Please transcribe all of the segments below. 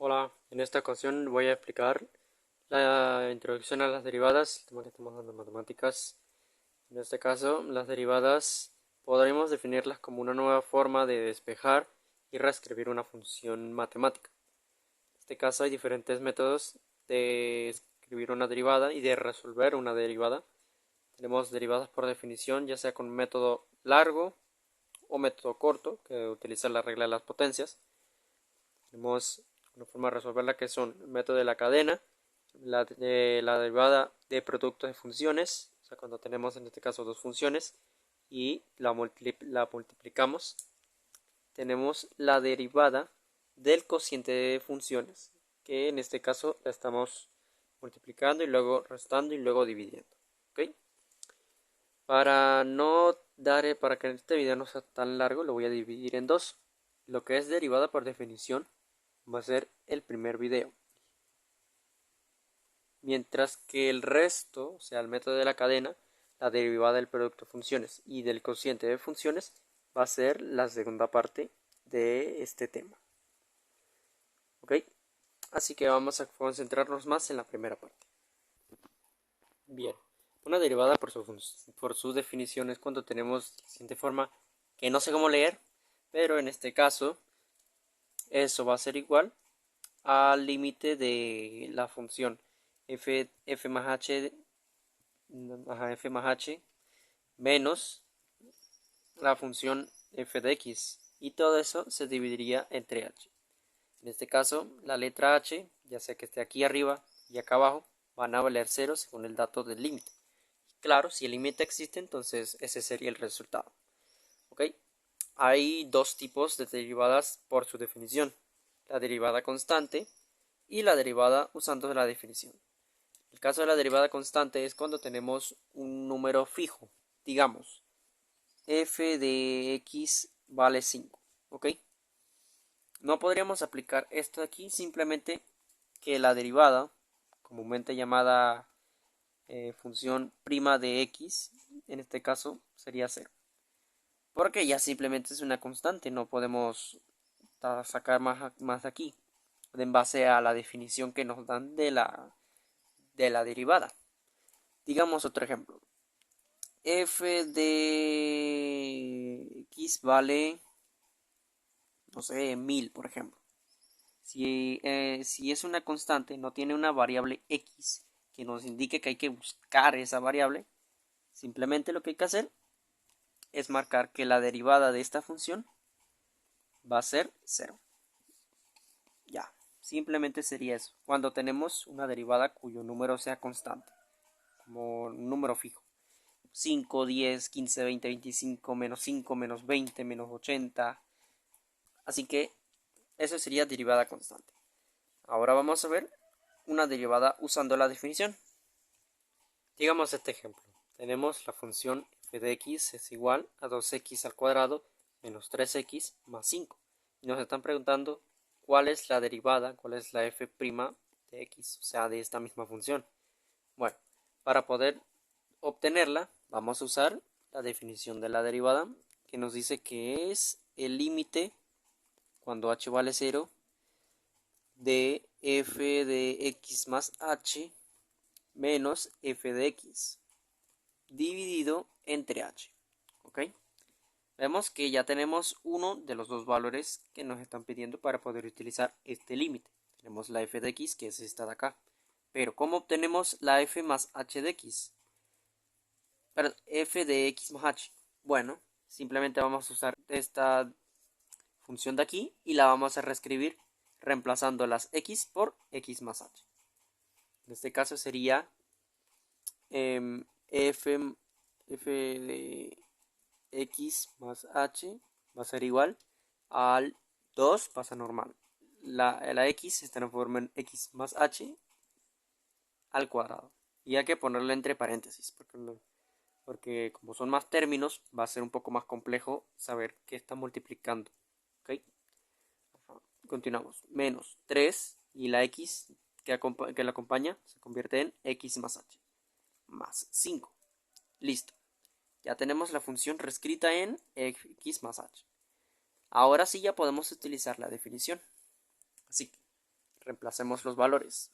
Hola, en esta ocasión voy a explicar la introducción a las derivadas, el tema que estamos dando en matemáticas. En este caso, las derivadas podremos definirlas como una nueva forma de despejar y reescribir una función matemática. En este caso hay diferentes métodos de escribir una derivada y de resolver una derivada. Tenemos derivadas por definición, ya sea con método largo o método corto, que utiliza la regla de las potencias. Tenemos una forma de resolverla que son el método de la cadena, la derivada de productos de funciones, o sea, cuando tenemos en este caso dos funciones y la multiplicamos, tenemos la derivada del cociente de funciones, que en este caso la estamos multiplicando y luego restando y luego dividiendo. ¿Ok? Para que este video no sea tan largo, lo voy a dividir en dos. Lo que es derivada por definición va a ser el primer video, mientras que el resto, o sea, el método de la cadena, la derivada del producto de funciones y del cociente de funciones, va a ser la segunda parte de este tema. ¿Ok? Así que vamos a concentrarnos más en la primera parte. Bien, una derivada por su definición es cuando tenemos la siguiente forma, que no sé cómo leer, pero en este caso eso va a ser igual al límite de la función f más h, f más h menos la función f de x, y todo eso se dividiría entre h. En este caso, la letra h, ya sea que esté aquí arriba y acá abajo, van a valer 0 según el dato del límite. Claro, si el límite existe, entonces ese sería el resultado. ¿Ok? Hay dos tipos de derivadas por su definición: la derivada constante y la derivada usando la definición. El caso de la derivada constante es cuando tenemos un número fijo, digamos, f de x vale 5, ¿ok? No podríamos aplicar esto aquí, simplemente que la derivada, comúnmente llamada función prima de x, en este caso sería 0, porque ya simplemente es una constante, no podemos sacar más aquí en base a la definición que nos dan de la derivada. Digamos otro ejemplo: f de x vale, no sé, 1000, por ejemplo. Si es una constante, no tiene una variable x que nos indique que hay que buscar esa variable, simplemente lo que hay que hacer es marcar que la derivada de esta función va a ser 0. Ya, simplemente sería eso, cuando tenemos una derivada cuyo número sea constante, como un número fijo. 5, 10, 15, 20, 25, menos 5, menos 20, menos 80. Así que eso sería derivada constante. Ahora vamos a ver una derivada usando la definición. Digamos este ejemplo. Tenemos la función f de x es igual a 2x al cuadrado menos 3x más 5. Y nos están preguntando cuál es la derivada, cuál es la f' de x, o sea, de esta misma función. Bueno, para poder obtenerla, vamos a usar la definición de la derivada, que nos dice que es el límite cuando h vale 0 de f de x más h menos f de x dividido entre h. ¿Ok? Vemos que ya tenemos uno de los dos valores que nos están pidiendo para poder utilizar este límite. Tenemos la f de x, que es esta de acá. Pero ¿cómo obtenemos la f más h de x? Pero f de x más h. Bueno, simplemente vamos a usar esta función de aquí y la vamos a reescribir reemplazando las x por x más h. En este caso sería f de x más h va a ser igual al 2 pasa normal. La x está transforma en x más h al cuadrado. Y hay que ponerlo entre paréntesis, porque como son más términos, va a ser un poco más complejo saber qué está multiplicando. ¿Ok? Continuamos. Menos 3 y la x que la acompaña se convierte en x más h. Más 5. Listo. Ya tenemos la función reescrita en x más h. Ahora sí ya podemos utilizar la definición. Así que reemplacemos los valores.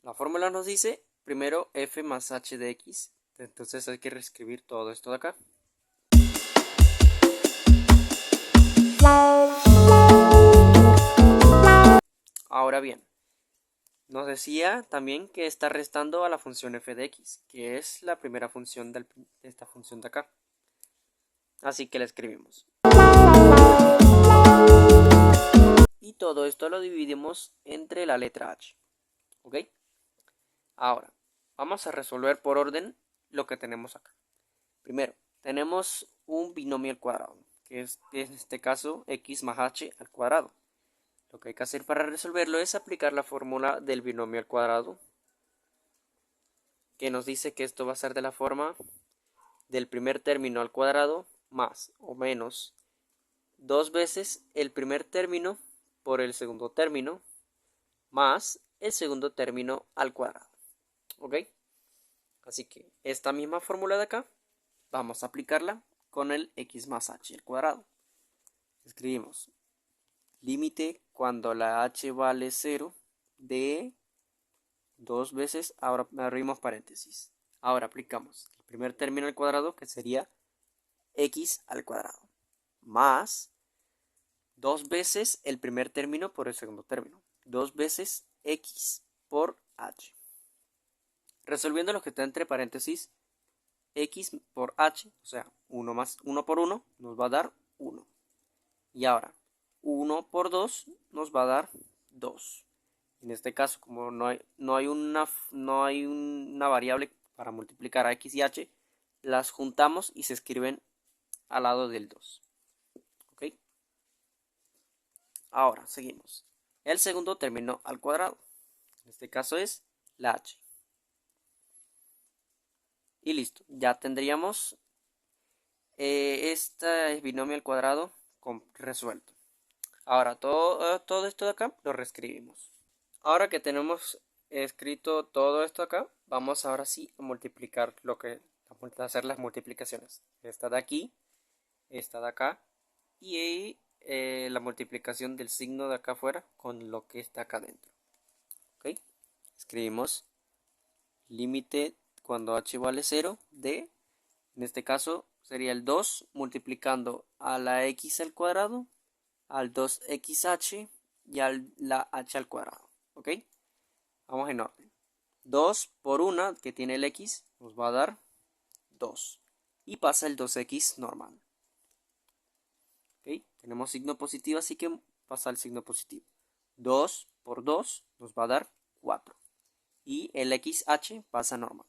La fórmula nos dice primero f más h de x, entonces hay que reescribir todo esto de acá. Ahora bien, nos decía también que está restando a la función f de x, que es la primera función de esta función de acá. Así que la escribimos. Y todo esto lo dividimos entre la letra h. ¿Ok? Ahora, vamos a resolver por orden lo que tenemos acá. Primero, tenemos un binomio al cuadrado, que es en este caso x más h al cuadrado. Lo que hay que hacer para resolverlo es aplicar la fórmula del binomio al cuadrado, que nos dice que esto va a ser de la forma del primer término al cuadrado más o menos 2 veces el primer término por el segundo término más el segundo término al cuadrado. ¿Ok? Así que esta misma fórmula de acá vamos a aplicarla con el x más h al cuadrado. Escribimos límite cuando la h vale 0 de 2 veces, ahora abrimos paréntesis. Ahora aplicamos el primer término al cuadrado, que sería x al cuadrado, más 2 veces el primer término por el segundo término, 2 veces x por h. Resolviendo lo que está entre paréntesis, x por h, o sea, 1 más 1 por 1, nos va a dar 1. Y ahora, 1 por 2 nos va a dar 2. En este caso, como no hay una variable para multiplicar a x y h, las juntamos y se escriben al lado del 2. ¿Ok? Ahora, seguimos. El segundo término al cuadrado. En este caso es la h. Y listo. Ya tendríamos este binomio al cuadrado resuelto. Ahora, todo esto de acá lo reescribimos. Ahora que tenemos escrito todo esto acá, vamos ahora sí a multiplicar a hacer las multiplicaciones. Esta de aquí, esta de acá y la multiplicación del signo de acá afuera con lo que está acá adentro. ¿Ok? Escribimos límite cuando h vale 0 de, en este caso sería el 2 multiplicando a la x al cuadrado, al 2xh y a la h al cuadrado. ¿Ok? Vamos en orden. 2 por 1 que tiene el x nos va a dar 2. Y pasa el 2x normal. ¿Ok? Tenemos signo positivo, así que pasa el signo positivo. 2 por 2 nos va a dar 4. Y el xh pasa normal.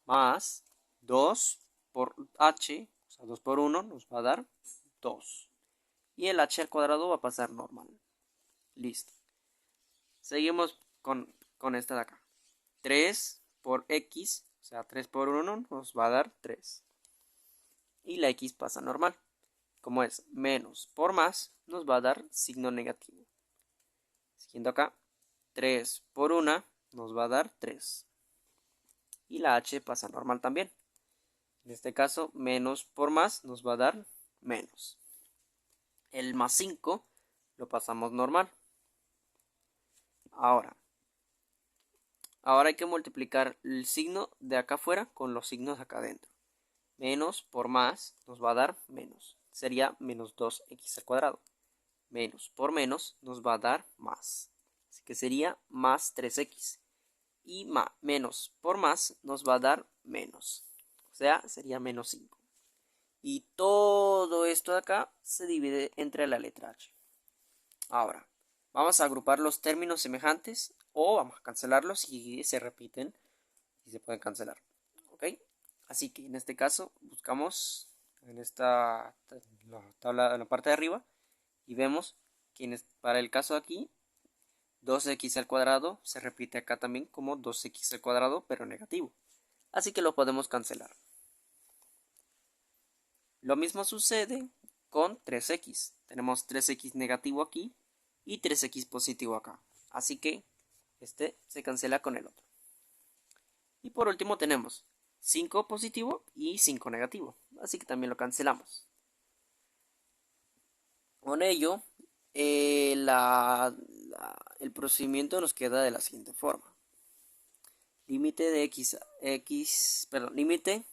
Más 2 por h, o sea 2 por 1 nos va a dar 2. Y el h al cuadrado va a pasar normal. Listo. Seguimos con esta de acá. 3 por x, o sea 3 por 1 nos va a dar 3. Y la x pasa normal. Como es menos por más, nos va a dar signo negativo. Siguiendo acá, 3 por 1 nos va a dar 3. Y la h pasa normal también. En este caso, menos por más nos va a dar menos. El más 5 lo pasamos normal. Ahora hay que multiplicar el signo de acá afuera con los signos de acá adentro. Menos por más nos va a dar menos. Sería menos 2x al cuadrado. Menos por menos nos va a dar más. Así que sería más 3x. Y menos por más nos va a dar menos. O sea, sería menos 5. Y todo esto de acá se divide entre la letra h. Ahora, vamos a agrupar los términos semejantes o vamos a cancelarlos si se repiten y se pueden cancelar. ¿Ok? Así que en este caso buscamos en esta tabla en la parte de arriba y vemos que para el caso de aquí 2x al cuadrado se repite acá también como 2x al cuadrado pero negativo. Así que lo podemos cancelar. Lo mismo sucede con 3x. Tenemos 3x negativo aquí y 3x positivo acá. Así que este se cancela con el otro. Y por último tenemos 5 positivo y 5 negativo. Así que también lo cancelamos. Con ello, el procedimiento nos queda de la siguiente forma. Límite de límite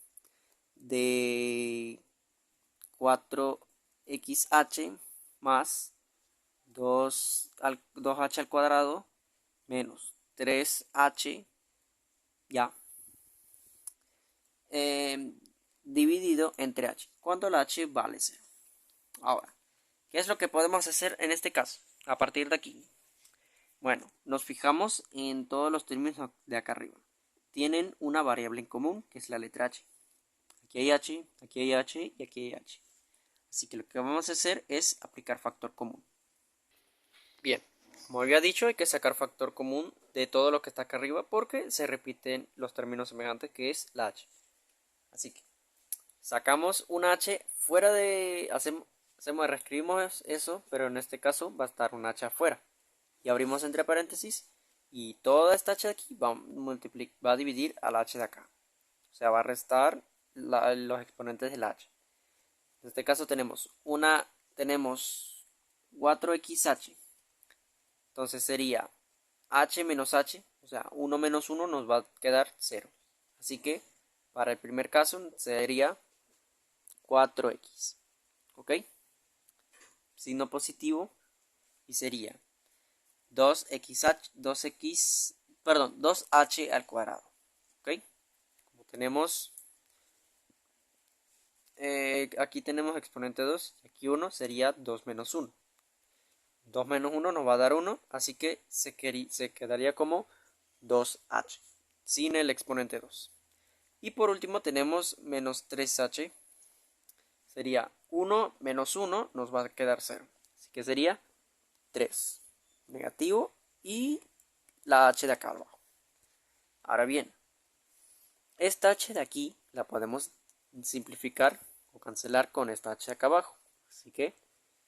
de 4xh más 2h al cuadrado menos 3h ya dividido entre h, cuando la h vale 0. Ahora, ¿qué es lo que podemos hacer en este caso? A partir de aquí. Bueno, nos fijamos en todos los términos de acá arriba. Tienen una variable en común, que es la letra h. Aquí hay h, aquí hay h y aquí hay h. Así que lo que vamos a hacer es aplicar factor común. Bien, como había dicho, hay que sacar factor común de todo lo que está acá arriba porque se repiten los términos semejantes, que es la h. Así que sacamos una h fuera de... reescribimos eso, pero en este caso va a estar un h afuera. Y abrimos entre paréntesis y toda esta h de aquí va a dividir a la h de acá. O sea, va a restar los exponentes de la h. En este caso tenemos 4xh. Entonces sería h menos h, o sea, 1 menos 1 nos va a quedar 0. Así que para el primer caso sería 4x. ¿Ok? Signo positivo y sería 2h al cuadrado. ¿Ok? Como tenemos, aquí tenemos exponente 2, y aquí 1 sería 2 menos 1. 2 menos 1 nos va a dar 1, así que se quedaría como 2h, sin el exponente 2. Y por último tenemos menos 3h, sería 1 menos 1, nos va a quedar 0. Así que sería 3, negativo, y la h de acá abajo. Ahora bien, esta h de aquí la podemos simplificar o cancelar con esta h de acá abajo. Así que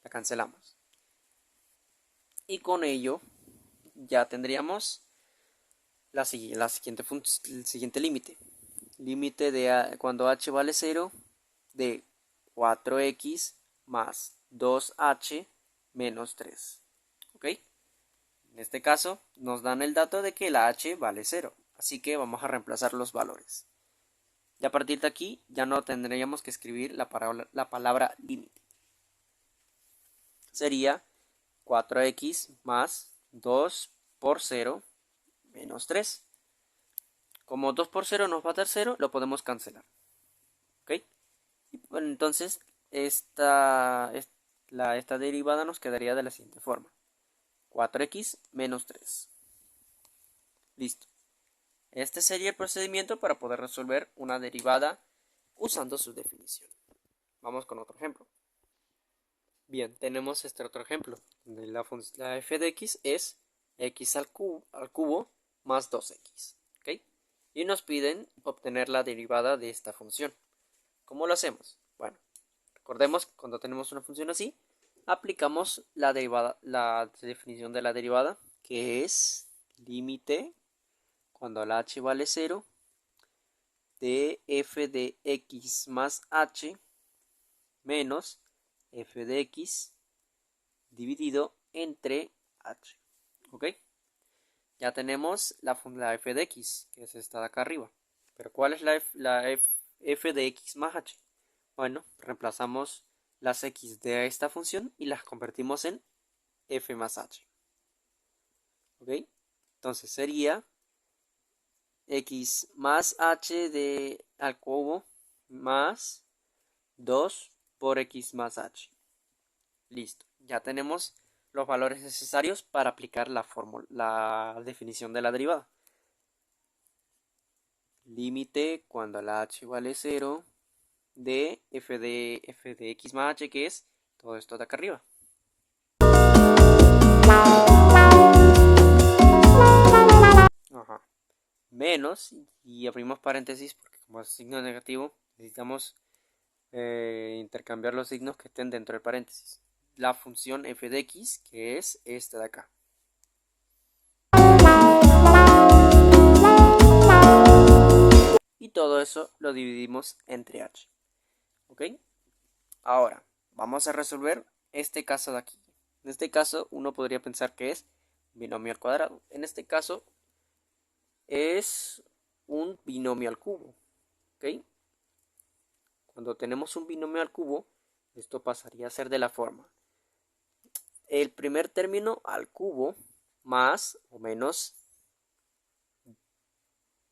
la cancelamos. Y con ello ya tendríamos el siguiente límite. Límite de cuando h vale 0 de 4x más 2h menos 3. ¿Ok? En este caso nos dan el dato de que la h vale 0. Así que vamos a reemplazar los valores. Y a partir de aquí ya no tendríamos que escribir la palabra límite. Sería 4x más 2 por 0 menos 3. Como 2 por 0 nos va a dar 0, lo podemos cancelar. ¿Ok? Y bueno, entonces esta derivada nos quedaría de la siguiente forma. 4x menos 3. Listo. Este sería el procedimiento para poder resolver una derivada usando su definición. Vamos con otro ejemplo. Bien, tenemos este otro ejemplo, donde la f de x es x al cubo más 2x. ¿Ok? Y nos piden obtener la derivada de esta función. ¿Cómo lo hacemos? Bueno, recordemos que cuando tenemos una función así, aplicamos la definición de la derivada, que es límite cuando la h vale 0 de f de x más h menos f de x dividido entre h. ¿Ok? Ya tenemos la f de x, que es esta de acá arriba. Pero ¿cuál es la f de x más h? Bueno, reemplazamos las x de esta función y las convertimos en f más h. ¿Ok? Entonces sería x más h al cubo más 2 por x más h. Listo. Ya tenemos los valores necesarios para aplicar la definición de la derivada. Límite cuando la h vale 0 de f de x más h, que es todo esto de acá arriba. Ajá. Menos, y abrimos paréntesis porque como es signo negativo necesitamos intercambiar los signos que estén dentro del paréntesis. La función f de x, que es esta de acá. Y todo eso lo dividimos entre h. ¿Ok? Ahora, vamos a resolver este caso de aquí. En este caso uno podría pensar que es binomio al cuadrado. En este caso es un binomio al cubo. ¿Ok? Cuando tenemos un binomio al cubo, esto pasaría a ser de la forma: el primer término al cubo más o menos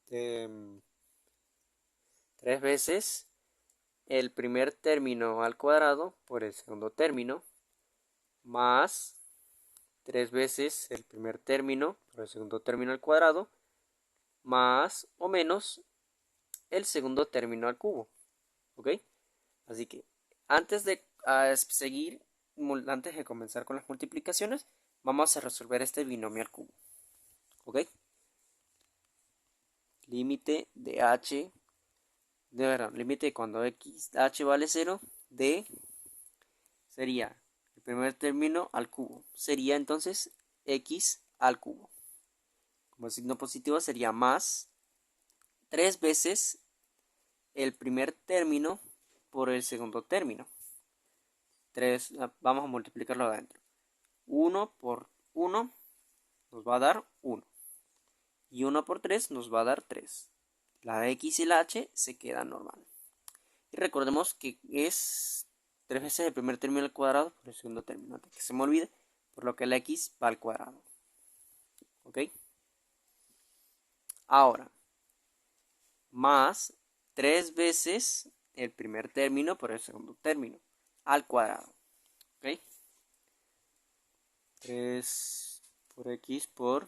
3 veces el primer término al cuadrado por el segundo término más 3 veces el primer término por el segundo término al cuadrado más o menos el segundo término al cubo. ¿Ok? Así que antes de seguir, antes de comenzar con las multiplicaciones, vamos a resolver este binomio al cubo. ¿Ok? Límite de h, límite cuando h vale 0 de, sería el primer término al cubo. Sería entonces x al cubo. Como signo positivo sería más 3 veces el primer término por el segundo término. 3, vamos a multiplicarlo adentro. 1 por 1 nos va a dar 1. Y 1 por 3 nos va a dar 3. La x y la h se quedan normal. Y recordemos que es 3 veces el primer término al cuadrado por el segundo término. Antes que se me olvide, por lo que la x va al cuadrado. ¿Ok? Ahora, más 3 veces el primer término por el segundo término al cuadrado. ¿Ok? 3 por x por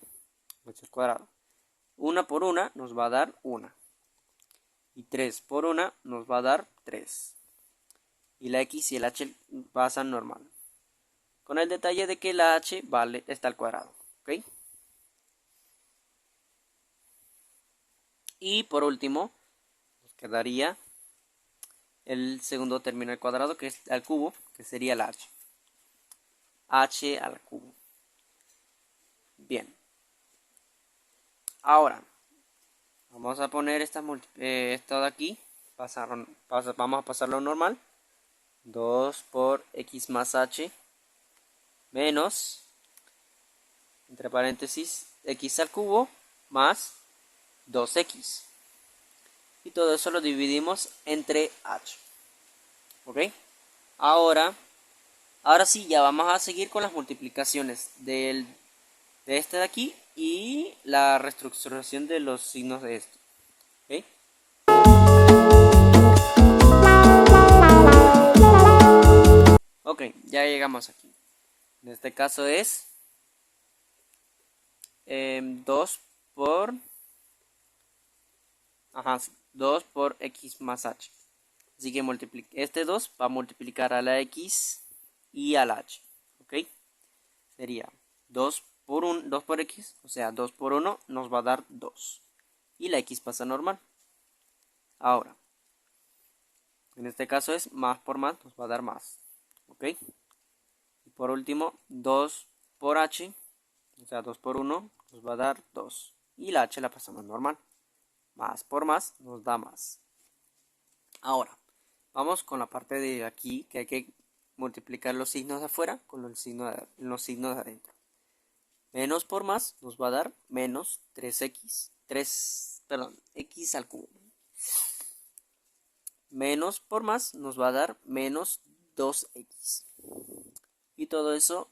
h al cuadrado. 1 por 1 nos va a dar 1. Y 3 por 1 nos va a dar 3. Y la x y el h pasan normal. Con el detalle de que la h está al cuadrado. ¿Ok? Y por último, nos quedaría el segundo término al cuadrado, que es al cubo, que sería la h. H al cubo. Bien. Ahora, vamos a poner esto de aquí. Vamos a pasarlo normal. 2 por x más h menos, entre paréntesis, x al cubo más 2x. Y todo eso lo dividimos entre h. ¿Ok? Ahora sí, ya vamos a seguir con las multiplicaciones de este de aquí y la reestructuración de los signos de esto. ¿Ok? Ok, ya llegamos aquí. En este caso es 2 por... 2 por x más h. Así que este 2 va a multiplicar a la x y a la h. ¿Ok? Sería 2 por x, o sea, 2 por 1 nos va a dar 2. Y la x pasa normal. Ahora, en este caso es más por más, nos va a dar más. ¿Ok? Y por último, 2 por h, o sea, 2 por 1 nos va a dar 2. Y la h la pasamos normal. Más por más nos da más. Ahora, vamos con la parte de aquí, que hay que multiplicar los signos de afuera con los signos de adentro. Menos por más nos va a dar menos 3x. X al cubo. Menos por más nos va a dar menos 2x. Y todo eso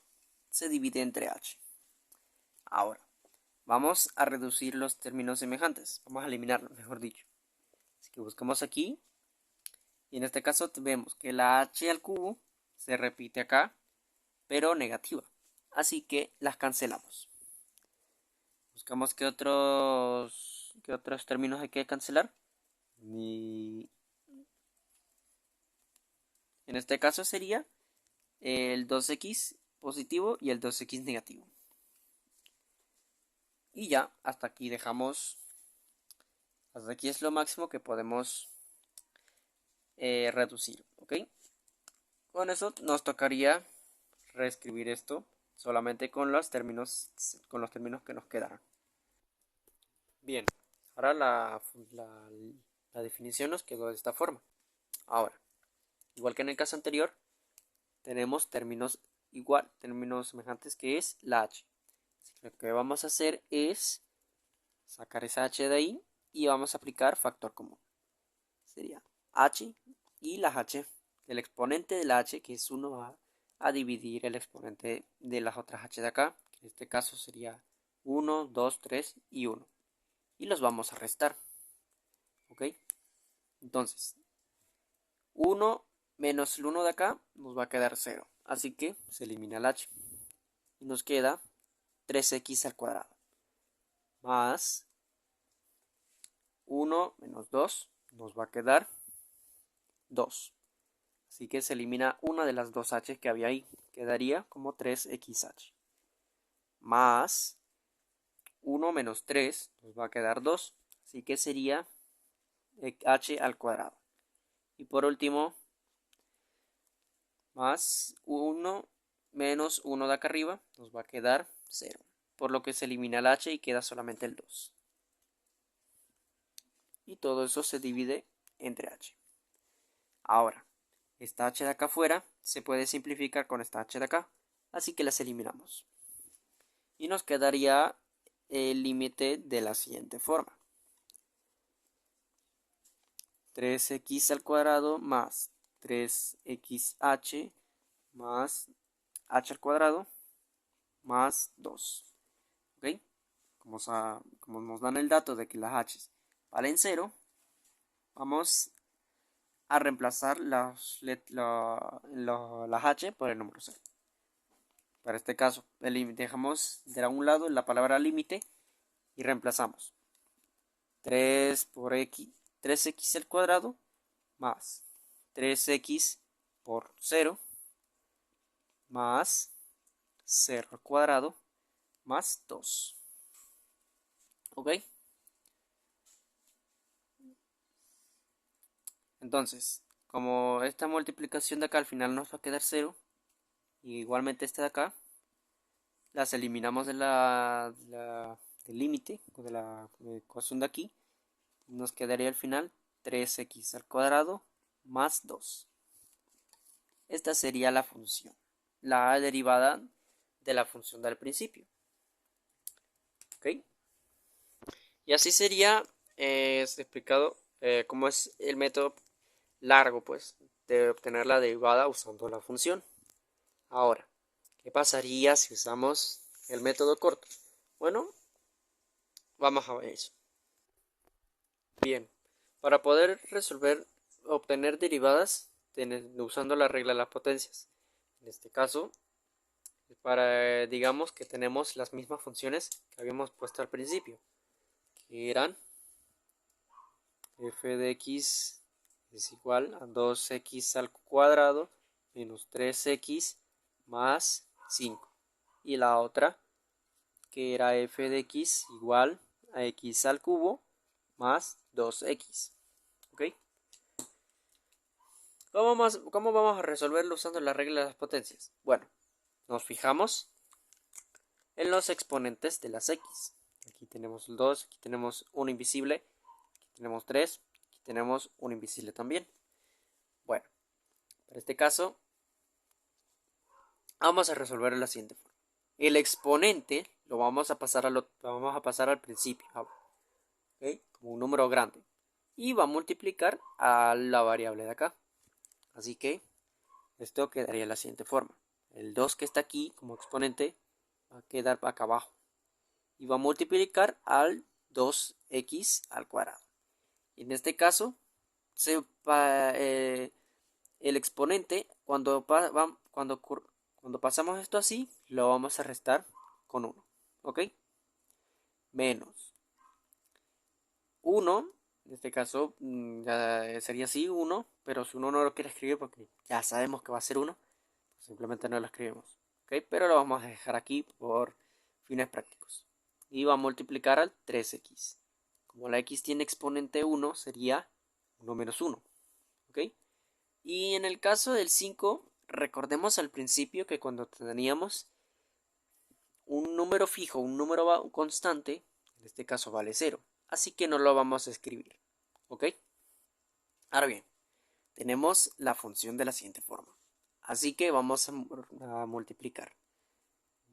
se divide entre h. Ahora, vamos a reducir los términos semejantes. Vamos a eliminarlos, mejor dicho. Así que buscamos aquí. Y en este caso vemos que la h al cubo se repite acá, pero negativa. Así que las cancelamos. Buscamos qué otros términos hay que cancelar. Y en este caso sería el 2x positivo y el 2x negativo. Y ya, hasta aquí dejamos. Hasta aquí es lo máximo que podemos reducir. ¿Ok? Con eso nos tocaría reescribir esto solamente con los términos que nos quedaron. Bien, ahora la definición nos quedó de esta forma. Ahora, igual que en el caso anterior, tenemos términos términos semejantes, que es la h. Lo que vamos a hacer es sacar esa h de ahí y vamos a aplicar factor común. Sería h y la h del exponente de la h, que es 1, va a dividir el exponente de las otras h de acá, que en este caso sería 1, 2, 3 y 1. Y los vamos a restar. ¿Ok? Entonces, 1 menos el 1 de acá nos va a quedar 0. Así que se elimina el h. Y nos queda 3x al cuadrado. Más 1 menos 2 nos va a quedar 2. Así que se elimina una de las dos h que había ahí. Quedaría como 3xh. Más 1 menos 3 nos va a quedar 2. Así que sería h al cuadrado. Y por último, más 1 menos 1 de acá arriba nos va a quedar 0. Por lo que se elimina el h y queda solamente el 2. Y todo eso se divide entre h. Ahora, esta h de acá afuera se puede simplificar con esta h de acá. Así que las eliminamos. Y nos quedaría el límite de la siguiente forma. 3x al cuadrado más 3xh más h al cuadrado más 2. ¿Ok? Como nos dan el dato de que las h valen 0, vamos a reemplazar las h por el número 0. Para este caso, dejamos de un lado la palabra límite y reemplazamos 3 por x, 3x al cuadrado más 3x por 0 más 0 al cuadrado más 2. ¿Ok? Entonces, como esta multiplicación de acá al final nos va a quedar 0, y igualmente esta de acá, las eliminamos del límite, de la ecuación de aquí, nos quedaría al final 3x al cuadrado más 2. Esta sería la función, la derivada de la función del principio. ¿Ok? Y así sería explicado cómo es el método largo, pues, de obtener la derivada usando la función. Ahora, ¿qué pasaría si usamos el método corto? Bueno, vamos a ver eso. Bien, para poder obtener derivadas usando la regla de las potencias. En este caso, digamos que tenemos las mismas funciones que habíamos puesto al principio, que eran f de x es igual a 2x al cuadrado menos 3x más 5. Y la otra, que era f de x igual a x al cubo más 2x. ¿Ok? ¿Cómo vamos a resolverlo usando la regla de las potencias? Bueno, nos fijamos en los exponentes de las x. Aquí tenemos el 2, aquí tenemos un invisible, aquí tenemos 3, aquí tenemos un invisible también. Bueno, para este caso vamos a resolver de la siguiente forma. El exponente lo vamos a pasar al principio, ¿okay? Como un número grande, y va a multiplicar a la variable de acá. Así que esto quedaría de la siguiente forma. El 2 que está aquí como exponente va a quedar acá abajo y va a multiplicar al 2x al cuadrado. Y en este caso, el exponente, cuando pasamos esto así, lo vamos a restar con 1. ¿Ok? Menos 1, en este caso ya sería así 1, pero si uno no lo quiere escribir porque ya sabemos que va a ser 1, simplemente no lo escribimos. ¿Ok? Pero lo vamos a dejar aquí por fines prácticos. Y va a multiplicar al 3x. Como la x tiene exponente 1, sería 1 menos 1. ¿Ok? Y en el caso del 5, recordemos al principio que cuando teníamos un número fijo, un número constante, en este caso vale 0. Así que no lo vamos a escribir. ¿Ok? Ahora bien, tenemos la función de la siguiente forma. Así que vamos a multiplicar.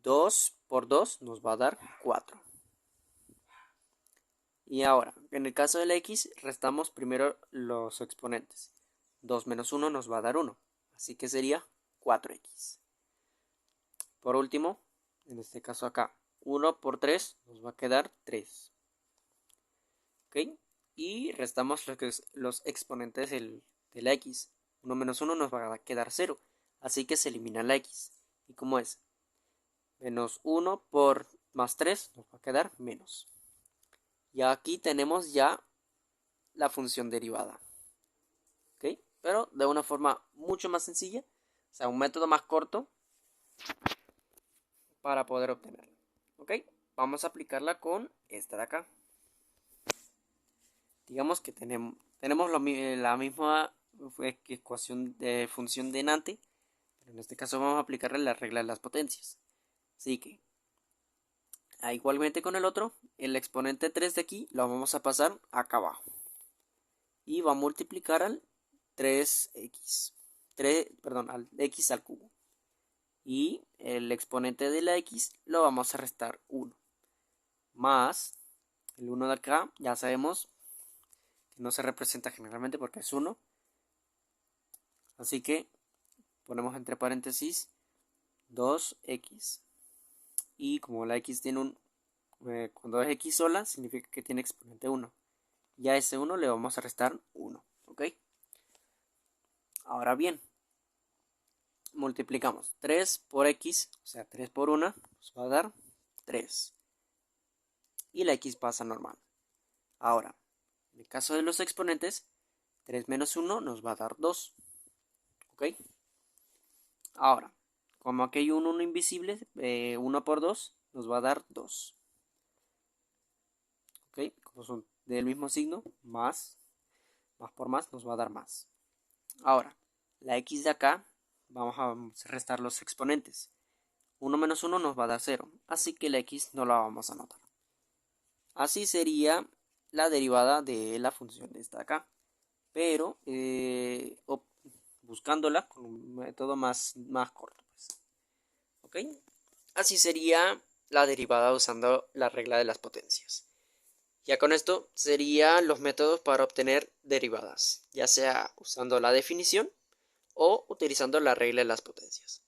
2 por 2 nos va a dar 4. Y ahora, en el caso de la x, restamos primero los exponentes. 2 menos 1 nos va a dar 1. Así que sería 4x. Por último, en este caso acá, 1 por 3 nos va a quedar 3. ¿Ok? Y restamos los exponentes de la x. 1 menos 1 nos va a quedar 0. Así que se elimina la x. ¿Y cómo es? Menos 1 por más 3 nos va a quedar menos. Y aquí tenemos ya la función derivada. ¿Ok? Pero de una forma mucho más sencilla. O sea, un método más corto para poder obtenerla. ¿Ok? Vamos a aplicarla con esta de acá. Digamos que tenemos la misma ecuación de función de Nante. Pero en este caso vamos a aplicarle la regla de las potencias. Así que, igualmente con el otro, el exponente 3 de aquí lo vamos a pasar acá abajo. Y va a multiplicar al 3x. Al x al cubo. Y el exponente de la x lo vamos a restar 1. Más el 1 de acá, ya sabemos que no se representa generalmente porque es 1. Así que ponemos entre paréntesis 2x. Y como la x tiene cuando es x sola, significa que tiene exponente 1. Y a ese 1 le vamos a restar 1. ¿Ok? Ahora bien, multiplicamos 3 por x, o sea 3 por 1, nos va a dar 3. Y la x pasa normal. Ahora, en el caso de los exponentes, 3 menos 1 nos va a dar 2. ¿Ok? Ahora, como aquí hay un 1 invisible, 1 por 2 nos va a dar 2. ¿Ok? Como son del mismo signo, más por más nos va a dar más. Ahora, la x de acá, vamos a restar los exponentes. 1 menos 1 nos va a dar 0, así que la x no la vamos a anotar. Así sería la derivada de la función de esta de acá. Pero buscándola con un método más corto. Pues. ¿Ok? Así sería la derivada usando la regla de las potencias. Ya con esto serían los métodos para obtener derivadas, ya sea usando la definición o utilizando la regla de las potencias.